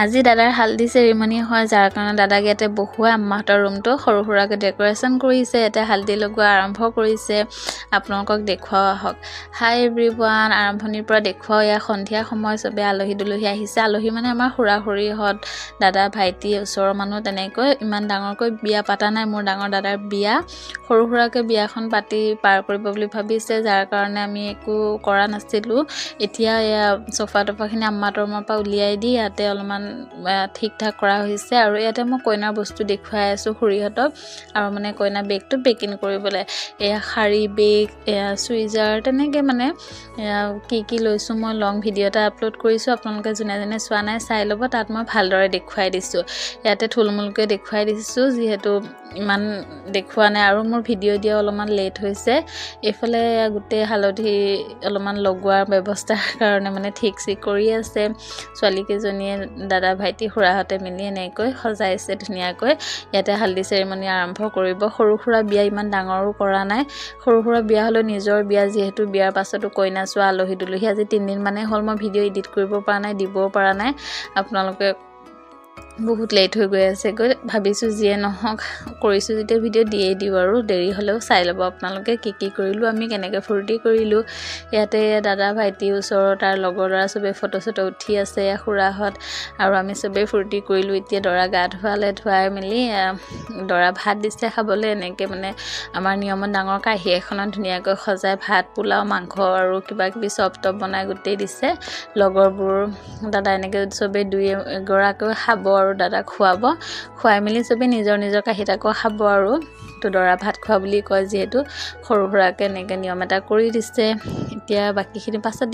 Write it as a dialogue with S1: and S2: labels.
S1: আজি দাদাৰ হালদি চেৰিমনি হয়, যাৰ কাৰণে দাদাক ইয়াতে বহুৱাই আম্মাহঁতৰ ৰুমটো সৰু সুৰাকৈ ডেক'ৰেশ্যন কৰিছে। ইয়াতে হালদি লগোৱা আৰম্ভ কৰিছে, আপোনালোকক দেখুৱাও আহক। হাই এভৰিৱান, আৰম্ভণিৰ পৰা দেখুৱাও। এয়া সন্ধিয়া সময়, চবে আলহী দুলহী আহিছে। আলহী মানে আমাৰ খুৰা খুৰীহঁত, দাদা ভাইটি, ওচৰৰ মানুহ, তেনেকৈ ইমান ডাঙৰকৈ বিয়া পাতা নাই। মোৰ ডাঙৰ দাদাৰ বিয়া, সৰু সুৰাকৈ বিয়াখন পাতি পাৰ কৰিব বুলি ভাবিছে, যাৰ কাৰণে আমি একো কৰা নাছিলোঁ। এতিয়া এয়া চফা তফাখিনি আম্মাহঁতৰ ৰুমৰ পৰা উলিয়াই দি ইয়াতে অলপমান ঠিক ঠাক কৰা হৈছে। আৰু ইয়াতে মই কইনাৰ বস্তু দেখুৱাই আছোঁ খুৰীহঁতক, আৰু মানে কইনা বেগটো পেকিং কৰিবলৈ। এয়া শাৰী, বেগ, এয়া চুইজাৰ, তেনেকৈ মানে কি লৈছোঁ মই লং ভিডিঅ' এটা আপলোড কৰিছোঁ। আপোনালোকে যোনে যোনে চোৱা নাই চাই ল'ব, তাত মই ভালদৰে দেখুৱাই দিছোঁ। ইয়াতে থুলমূলকৈ দেখুৱাই দিছোঁ, যিহেতু ইমান দেখুওৱা নাই আৰু মোৰ ভিডিঅ' দিয়া অলপমান লেট হৈছে। এইফালে গোটেই হালধি অলপমান লগোৱাৰ ব্যৱস্থাৰ কাৰণে মানে ঠিক কৰি আছে। ছোৱালীকেইজনীয়ে, দাদা ভাইটি খুৰাহঁতে মিলি এনেকৈ সজাইছে ধুনীয়াকৈ। ইয়াতে হালদি চেৰিমনি আৰম্ভ কৰিব। সৰু সুৰা বিয়া ইমান ডাঙৰো কৰা নাই। সৰু সুৰা বিয়া হ'লেও নিজৰ বিয়া যিহেতু, বিয়াৰ পাছতো কইনা চোৱা, আলহী দুলহী। আজি 3 দিন মানে হ'ল মই ভিডিঅ' এডিট কৰিব পৰা নাই, দিবও পৰা নাই। আপোনালোকে বহুত লেট হৈ গৈ আছে গৈ, ভাবিছোঁ যিয়ে নহওক কৰিছোঁ যেতিয়া ভিডিঅ' দিয়েই দিওঁ, আৰু দেৰি হ'লেও চাই ল'ব আপোনালোকে কি কৰিলোঁ, আমি কেনেকৈ ফূৰ্তি কৰিলোঁ। ইয়াতে দাদা ভাইটি, ওচৰৰ তাৰ লগৰ ল'ৰা চবেই ফটো চটো উঠি আছে, খুৰাহঁত, আৰু আমি চবেই ফূৰ্তি কৰিলোঁ। এতিয়া দৰা গা ধুৱালে, ধুৱাই মেলি দৰা ভাত দিছে খাবলৈ। এনেকৈ মানে আমাৰ নিয়মত ডাঙৰ কাঁহী এখনত ধুনীয়াকৈ সজাই ভাত, পোলাও, মাংস আৰু কিবা কিবি চব বনাই গোটেই দিছে। লগৰবোৰ, দাদা এনেকৈ চবেই দুই এগৰাকীও খাব আৰু দাদাক খুৱাব। খুৱাই মেলি চবেই নিজৰ নিজৰ কাঁহীত আকৌ খাব। আৰু তো দৰা ভাত খোৱা বুলি কয় যিহেতু, সৰু সুৰাকৈ এনেকৈ নিয়ম এটা কৰি দিছে। এতিয়া বাকীখিনি পাছত